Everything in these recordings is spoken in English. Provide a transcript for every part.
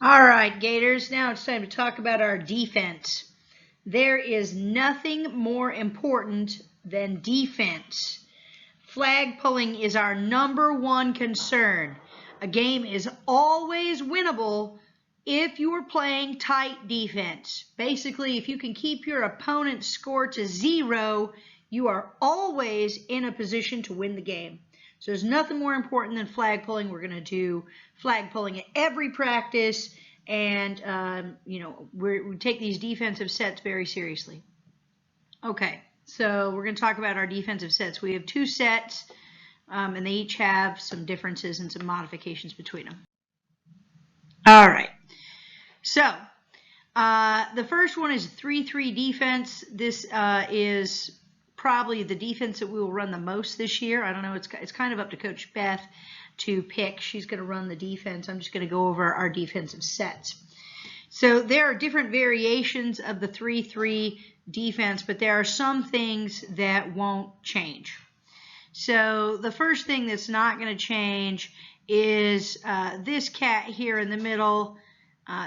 All right, Gators, now it's time to talk about our defense. There is nothing more important than defense. Flag pulling is our #1 concern. A game is always winnable if you are playing tight defense. Basically, if you can keep your opponent's score to 0, you are always in a position to win the game. So there's nothing more important than flag pulling. We're going to do flag pulling at every practice, and we take these defensive sets very seriously. Okay, so we're going to talk about our defensive sets. We have 2 sets, and they each have some differences and some modifications between them. All right, so the first one is 3-3 defense. This is probably the defense that we will run the most this year. I don't know, it's kind of up to Coach Beth to pick. She's going to run the defense. I'm just going to go over our defensive sets. So there are different variations of the 3-3 defense, but there are some things that won't change. So the first thing that's not going to change is this cat here in the middle.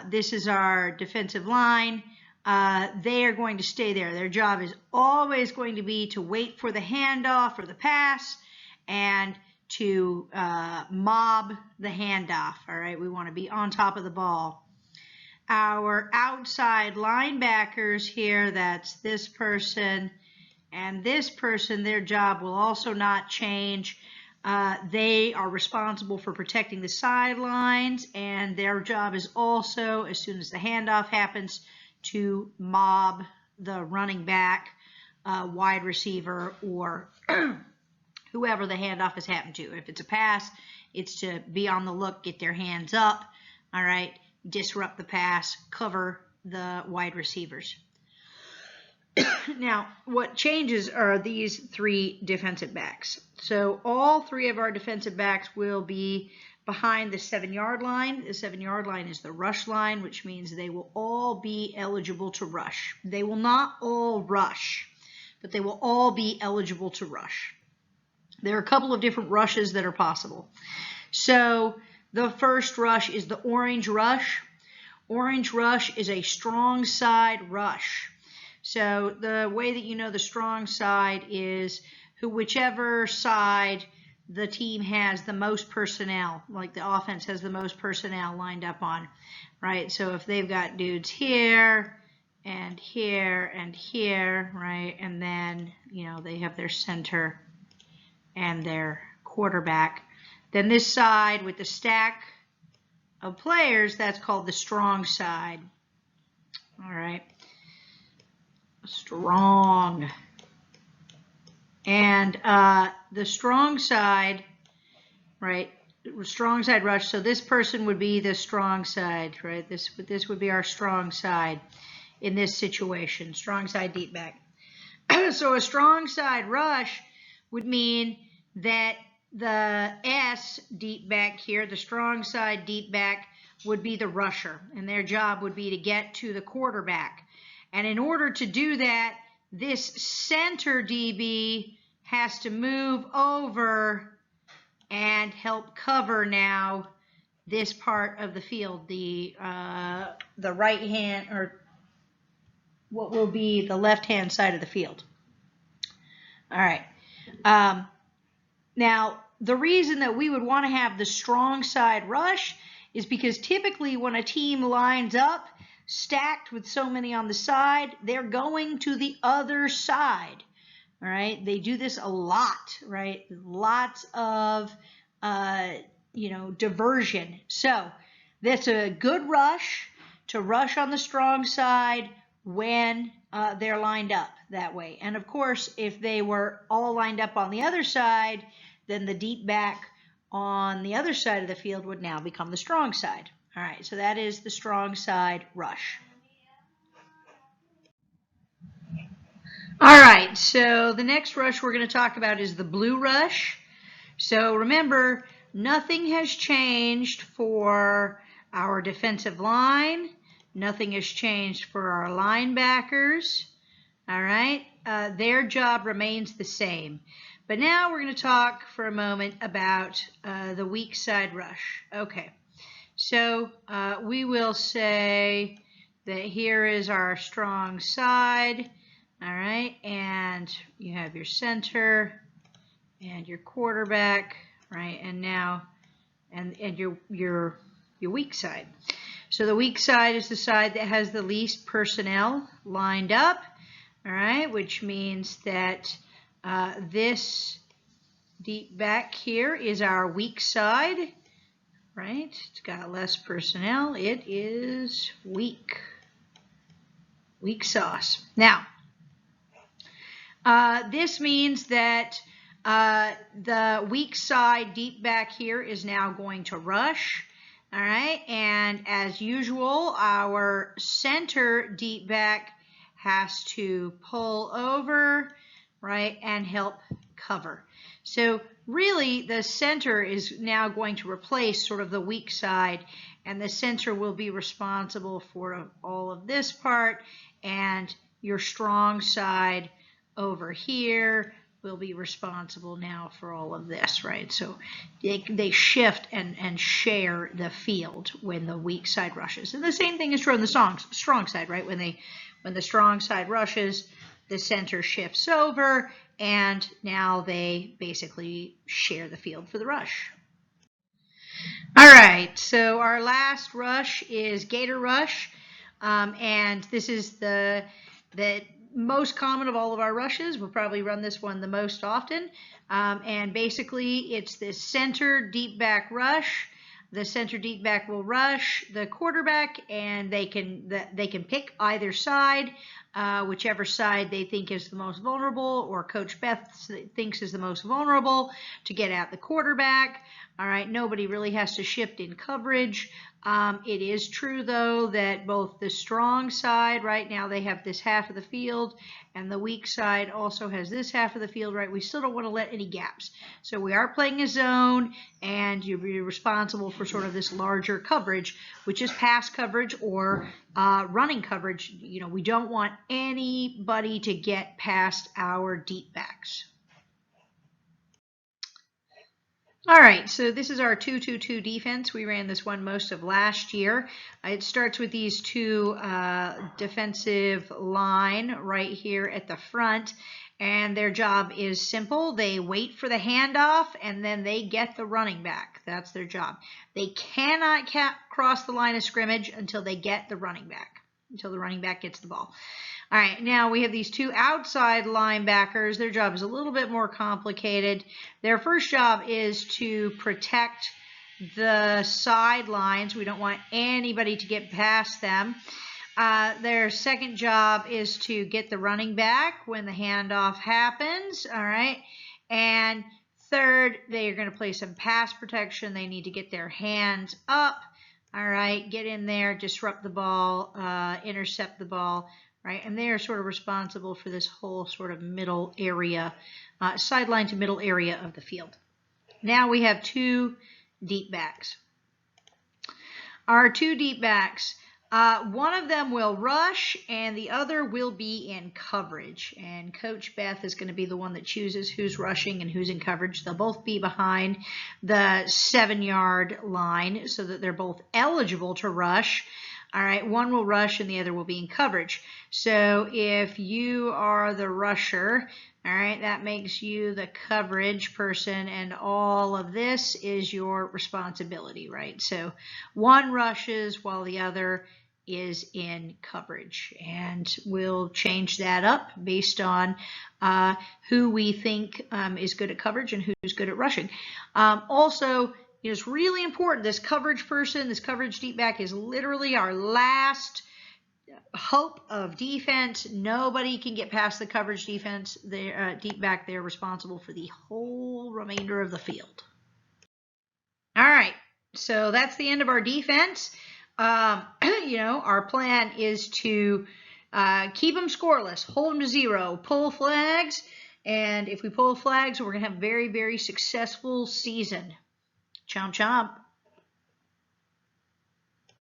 This is our defensive line. They are going to stay there. Their job is always going to be to wait for the handoff or the pass and to mob the handoff. All right, we want to be on top of the ball. Our outside linebackers here, that's this person and this person, their job will also not change. They are responsible for protecting the sidelines, and their job is also, as soon as the handoff happens, to mob the running back, wide receiver, or whoever the handoff has happened to. If it's a pass, it's to be on the look, get their hands up, all right, disrupt the pass, cover the wide receivers. Now, what changes are these 3 defensive backs. So all 3 of our defensive backs will be behind the 7-yard line. The 7-yard line is the rush line, which means they will all be eligible to rush. They will not all rush, but they will all be eligible to rush. There are a couple of different rushes that are possible. So the first rush is the orange rush. Orange rush is a strong side rush. So the way that you know the strong side is whichever side the team has the most personnel, like the offense has the most personnel lined up on, right? So if they've got dudes here and here and here, right, and then, they have their center and their quarterback, then this side with the stack of players, that's called the strong side. All right. Strong. And the strong side, right, strong side rush, so this person would be the strong side, right? This would be our strong side in this situation, strong side deep back. So a strong side rush would mean that the S deep back here, the strong side deep back, would be the rusher, and their job would be to get to the quarterback. And in order to do that, this center DB has to move over and help cover now this part of the field, the right hand, or what will be the left-hand side of the field. All right. Now, the reason that we would want to have the strong side rush is because typically when a team lines up stacked with so many on the side, they're going to the other side. All right, they do this a lot, right? Lots of, diversion. So that's a good rush to rush on the strong side when they're lined up that way. And of course, if they were all lined up on the other side, then the deep back on the other side of the field would now become the strong side. All right, so that is the strong side rush. All right, so the next rush we're going to talk about is the blue rush. So remember, nothing has changed for our defensive line. Nothing has changed for our linebackers. All right, their job remains the same. But now we're going to talk for a moment about the weak side rush. Okay, So we will say that here is our strong side, all right, and you have your center and your quarterback, right, and now and your weak side. So the weak side is the side that has the least personnel lined up, all right, which means that this deep back here is our weak side, right? It's got less personnel. It is weak. Weak sauce. Now, this means that the weak side deep back here is now going to rush. All right, and as usual, our center deep back has to pull over, right, and help cover. So really, the center is now going to replace sort of the weak side, and the center will be responsible for all of this part, and your strong side over here will be responsible now for all of this, right? So they shift and share the field when the weak side rushes. And the same thing is true on the strong side, right? When the strong side rushes, the center shifts over, and now they basically share the field for the rush. All right, so our last rush is Gator rush, and this is the most common of all of our rushes. We'll probably run this one the most often, and basically it's this center deep back rush. The center deep back will rush the quarterback, and they can pick either side, whichever side they think is the most vulnerable, or Coach Beth thinks is the most vulnerable, to get at the quarterback. All right, nobody really has to shift in coverage. It is true, though, that both the strong side, right now they have this half of the field, and the weak side also has this half of the field, right? We still don't want to let any gaps. So we are playing a zone, and you're responsible for sort of this larger coverage, which is pass coverage or running coverage. You know, we don't want anybody to get past our deep backs. All right, so this is our 2-2-2 defense. We ran this one most of last year. It starts with these two defensive line right here at the front, and their job is simple. They wait for the handoff, and then they get the running back. That's their job. They cannot cross the line of scrimmage until they get the running back, until the running back gets the ball. All right, now we have these two outside linebackers. Their job is a little bit more complicated. Their first job is to protect the sidelines. We don't want anybody to get past them. Their second job is to get the running back when the handoff happens. All right, and third, they are going to play some pass protection. They need to get their hands up. All right, get in there, disrupt the ball, intercept the ball. Right, and they are sort of responsible for this whole sort of middle area, sideline to middle area of the field. Now we have two deep backs. Our two deep backs, one of them will rush and the other will be in coverage. And Coach Beth is going to be the one that chooses who's rushing and who's in coverage. They'll both be behind the 7-yard line so that they're both eligible to rush. All right, one will rush and the other will be in coverage. So if you are the rusher, all right, that makes you the coverage person, and all of this is your responsibility, right? So one rushes while the other is in coverage, and we'll change that up based on who we think is good at coverage and who's good at rushing. Also, it's really important. This coverage person, this coverage deep back is literally our last hope of defense. Nobody can get past the coverage defense. They're deep back. They're responsible for the whole remainder of the field. All right, so that's the end of our defense. Our plan is to keep them scoreless, hold them to 0, pull flags, and if we pull flags, we're going to have a very, very successful season. Chomp chomp.